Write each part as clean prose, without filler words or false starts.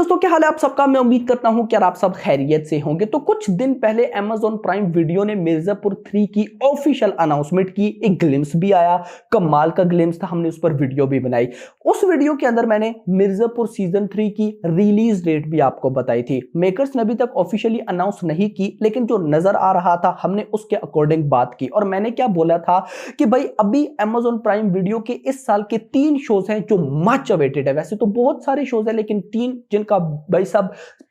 दोस्तों, क्या हाल है आप सबका। मैं उम्मीद करता हूं कि आप सब खैरियत से होंगे। तो कुछ दिन पहले Amazon प्राइम वीडियो ने मिर्जापुर 3 की ऑफिशियल अनाउंसमेंट की। एक ग्लिम्स भी आया, कमाल का ग्लिम्स था। हमने उस पर वीडियो भी बनाई। उस वीडियो के अंदर मैंने मिर्जापुर सीजन 3 की रिलीज डेट भी आपको बताई थी। मेकर्स ने अभी तक ऑफिशियली अनाउंस नहीं की, लेकिन जो नजर आ रहा था हमने उसके अकॉर्डिंग बात की। और मैंने क्या बोला था कि भाई अभी Amazon प्राइम वीडियो के इस साल के 3 शोज हैं जो मच अवेटेड है। वैसे तो बहुत सारे शोज हैं, लेकिन 3 जिनका भाई साहब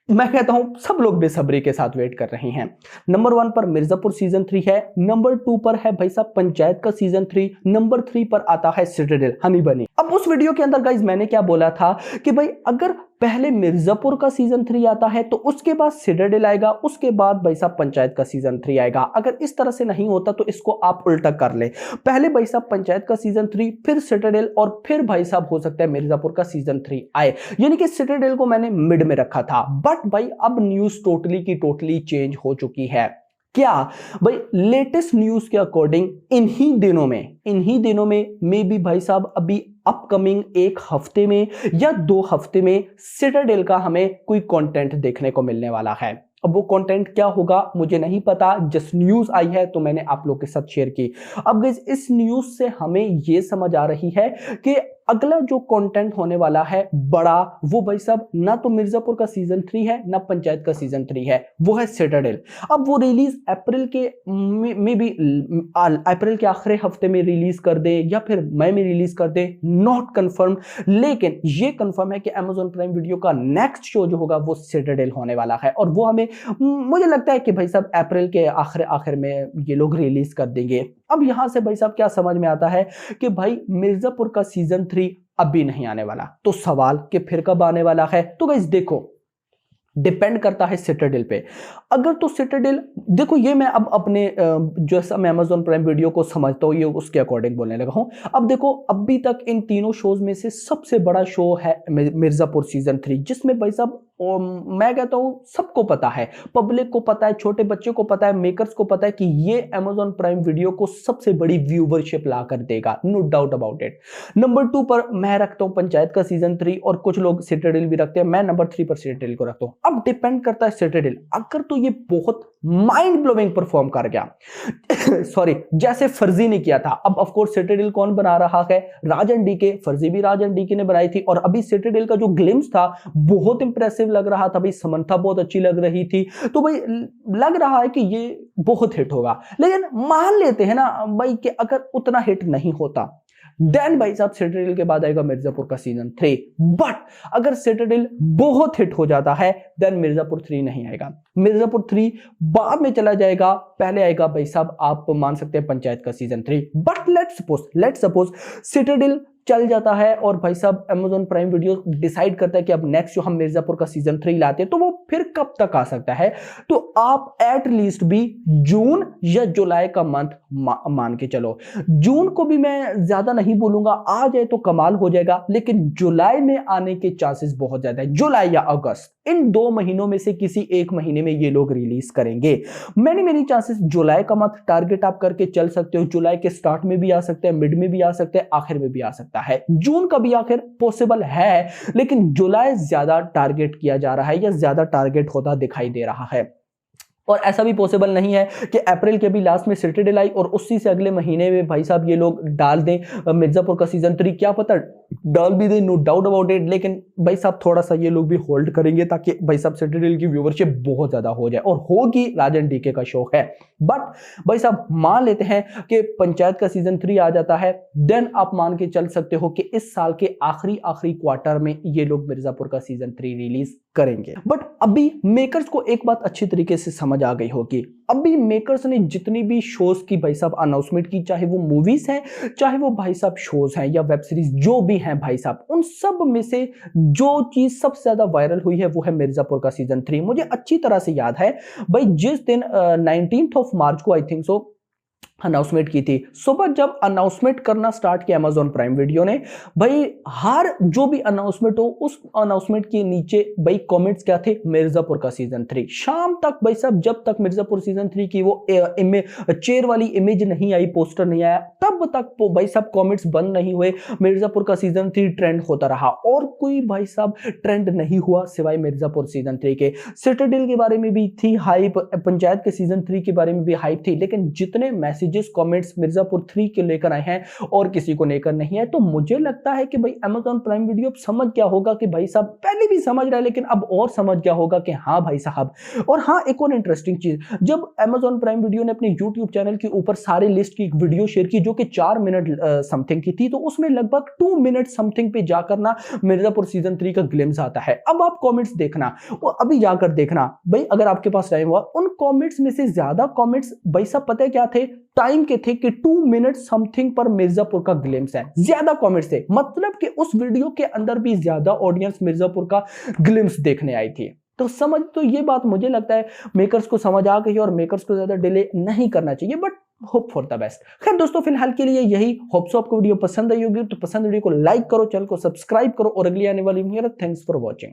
मैं कहता हूं सब लोग बेसब्री के साथ वेट कर रहे हैं। नंबर 1 पर मिर्जापुर सीजन 3 है, नंबर 2 पर है भाई साहब पंचायत का सीजन 3, नंबर 3 पर आता है सिटाडेल हनी बनी। अब उस वीडियो के अंदर गाइस मैंने क्या बोला था कि भाई अगर पहले मिर्जापुर का सीजन 3 आता है तो उसके बाद सिटाडेल आएगा, उसके बाद भाई साहब पंचायत का सीजन 3 आएगा। अगर इस तरह से नहीं होता तो इसको आप उल्टा कर ले, पहले भाई साहब पंचायत का सीजन 3, फिर सिटाडेल, और फिर भाई साहब हो सकता है मिर्जापुर का सीजन 3 आए। यानी कि सिटाडेल को मैंने मिड में रखा था। बट भाई अब न्यूज टोटली की टोटली चेंज हो चुकी है। क्या भाई लेटेस्ट न्यूज के अकॉर्डिंग इन्हीं दिनों में मे बी भाई साहब अभी अपकमिंग 1 हफ्ते में या 2 हफ्ते में सिटाडेल का हमें कोई कंटेंट देखने को मिलने वाला है। अब वो कंटेंट क्या होगा मुझे नहीं पता, जस्ट न्यूज आई है तो मैंने आप लोग के साथ शेयर की। अब गाइस इस न्यूज से हमें ये समझ आ रही है कि अगला जो कंटेंट होने वाला है बड़ा, वो भाई साहब ना तो मिर्जापुर का सीजन 3 है ना पंचायत का सीजन 3 है, वो है सिटाडेल। अब वो रिलीज अप्रैल के में भी अप्रैल के आखिरी हफ्ते में रिलीज कर दे या फिर मई में रिलीज कर दे, नॉट कंफर्म। लेकिन ये कंफर्म है कि Amazon प्राइम वीडियो का नेक्स्ट शो जो होगा वो सिटाडेल होने वाला है। और वो हमें मुझे लगता है कि भाई साहब अप्रैल के आखिर में ये लोग रिलीज कर देंगे। अब यहां से भाई साहब क्या समझ में आता है कि भाई मिर्जापुर का सीजन 3 अभी नहीं आने वाला, तो सवाल कि फिर कब आने वाला है। तो गाइस देखो, डिपेंड करता है सिटाडेल पे। अगर तो सिटाडेल देखो, ये मैं अब अपने जैसा मैं Amazon प्राइम वीडियो को समझता हूँ ये उसके अकॉर्डिंग बोलने लगा हूं। अब देखो, अभी तक इन तीनों शोज में से सबसे बड़ा शो है मिर्जापुर सीजन 3, जिसमें भाई साहब मैं कहता हूं सबको पता है, पब्लिक को पता है, छोटे बच्चों को पता है, मेकर्स को पता है कि ये Amazon प्राइम वीडियो को सबसे बड़ी व्यूवरशिप ला कर देगा, no doubt about it. Number 2 पर मैं रखता हूं पंचायत का सीजन 3 और कुछ लोग सिटाडेल भी रखते हैं, मैं नंबर 3 पर सिटाडेल को रखता हूं। अब डिपेंड करता है सिटाडेल, अगर तो ये बहुत माइंड ब्लोइंग परफॉर्म कर गया सॉरी जैसे फर्जी ने किया था। अब ऑफ कोर्स सिटाडेल कौन बना रहा है, राजन डीके। फर्जी भी राजन डीके ने बनाई थी। और अभी सिटाडेल का जो ग्लिम्स था बहुत इंप्रेसिव लग रहा था भाई, समंथा बहुत अच्छी लग रही थी। तो भाई लग रहा है कि ये बहुत हिट होगा। लेकिन मान लेते हैं ना भाई कि अगर उतना हिट नहीं होता, देन भाई साहब सिटाडेल के बाद आएगा मिर्जापुर का सीजन 3। बट अगर सिटाडेल बहुत हिट हो जाता है देन मिर्जापुर 3 नहीं आएगा। मिर्जापुर 3 बाद में चला जाएगा, पहले आएगा भाई साहब आप मान सकते हैं पंचायत का season 3। But let's suppose Citadel चल जाता है और भाई साहब Amazon प्राइम वीडियो डिसाइड करता है कि अब नेक्स्ट जो हम मिर्जापुर का सीजन 3 लाते हैं, तो वो फिर कब तक आ सकता है। तो आप एट लीस्ट भी जून या जुलाई का मंथ मान के चलो। जून को भी मैं ज्यादा नहीं बोलूंगा, आ जाए तो कमाल हो जाएगा, लेकिन जुलाई में आने के चांसेस बहुत ज्यादा है। जुलाई या अगस्त, इन 2 महीनों में से किसी एक महीने में ये लोग रिलीज करेंगे। मेनी चांसेस जुलाई का मंथ टारगेट आप करके चल सकते हो। जुलाई के स्टार्ट में भी आ सकते हैं, मिड में भी आ सकते हैं, आखिर में भी आ सकता है। जून का भी आखिर पॉसिबल है, लेकिन जुलाई ज्यादा टारगेट किया जा रहा है या ज्यादा टारगेट होता दिखाई दे रहा है। और ऐसा भी पॉसिबल नहीं है कि अप्रैल के भी लास्ट में सिटाडेल आई और उसी से अगले महीने में भाई साहब ये लोग डाल दें मिर्जापुर का सीजन 3। क्या पता डाल भी दें, नो डाउट अबाउट इट। लेकिन भाई साहब थोड़ा सा ये लोग भी होल्ड करेंगे ताकि भाई साहब सिटाडेल की व्यूवरशिप बहुत ज्यादा हो जाए, और होगी, राजन डीके का शो है। बट भाई साहब मान लेते हैं कि पंचायत का सीजन 3 आ जाता है, देन आप मान के चल सकते हो कि इस साल के आखिरी क्वार्टर में ये लोग मिर्जापुर का सीजन 3 रिलीज करेंगे। बट अभी मेकर्स को एक बात अच्छी तरीके से समझ आ गई होगी। अभी मेकर्स ने जितनी भी शोज की भाई साहब अनाउंसमेंट की, चाहे वो मूवीज हैं, चाहे वो भाई साहब शोज हैं या वेब सीरीज जो भी हैं भाई साहब, उन सब में से जो चीज सबसे ज्यादा वायरल हुई है वो है मिर्जापुर का सीजन 3। मुझे अच्छी तरह से याद है भाई, जिस दिन 19 मार्च को आई थिंक सो अनाउंसमेंट की थी। सुबह जब अनाउंसमेंट करना स्टार्ट किया अमेजॉन प्राइम वीडियो ने, भाई हर जो भी अनाउंसमेंट हो उस अनाउंसमेंट के नीचे भाई कमेंट्स क्या थे, मिर्जापुर का सीजन 3। शाम तक भाई साहब, जब तक मिर्जापुर सीजन 3 की वो चेयर वाली इमेज नहीं आई, पोस्टर नहीं आया, तब तक भाई साहब कमेंट्स बंद नहीं हुए। मिर्जापुर का सीजन 3 ट्रेंड होता रहा और कोई भाई साहब ट्रेंड नहीं हुआ सिवाय मिर्जापुर सीजन 3 के। सिटाडेल के बारे में भी थी हाइप, पंचायत के सीजन 3 के बारे में भी हाइप थी, लेकिन जितने मैसेज जिस कमेंट्स मिर्जापुर 3 के लेकर आए हैं और किसी को लेकर नहीं है, तो मुझे लगता है कि भाई अमेजॉन प्राइम वीडियो अब समझ क्या होगा कि भाई साहब पहले भी समझ रहा है, लेकिन अब और समझ क्या होगा कि हाँ भाई साहब। और हाँ, एक और इंटरेस्टिंग चीज, जब अमेजॉन प्राइम वीडियो ने अपने यूट्यूब चैनल के ऊपर सारे लिस्ट की एक वीडियो शेयर की जो कि 4 मिनट समथिंग की थी, तो उसमें लगभग 2 मिनट समथिंग पे जाकर ना मिर्जापुर सीजन 3 का ग्लिम्स आता है। अब आप कमेंट्स देखना, वो अभी जाकर देखना भाई, अगर आपके पास टाइम हुआ, उन कमेंट्स में से ज्यादा कमेंट्स भाई साहब पता है क्या थे, टाइम के थे कि 2 मिनट समथिंग पर मिर्जापुर का ग्लिम्स है। ज्यादा कमेंट्स थे, मतलब कि उस वीडियो के अंदर भी ज्यादा ऑडियंस मिर्जापुर का ग्लिम्स देखने आई थी। तो समझ, तो ये बात मुझे लगता है मेकर्स को समझ आ गई और मेकर्स को ज्यादा डिले नहीं करना चाहिए, but hope for the best. खैर दोस्तों, फिलहाल के लिए यही। होप सो आपको वीडियो पसंद आई होगी, तो पसंद वीडियो को लाइक करो, चैनल को सब्सक्राइब करो और अगली आने वाली वीडियो। Thanks for watching.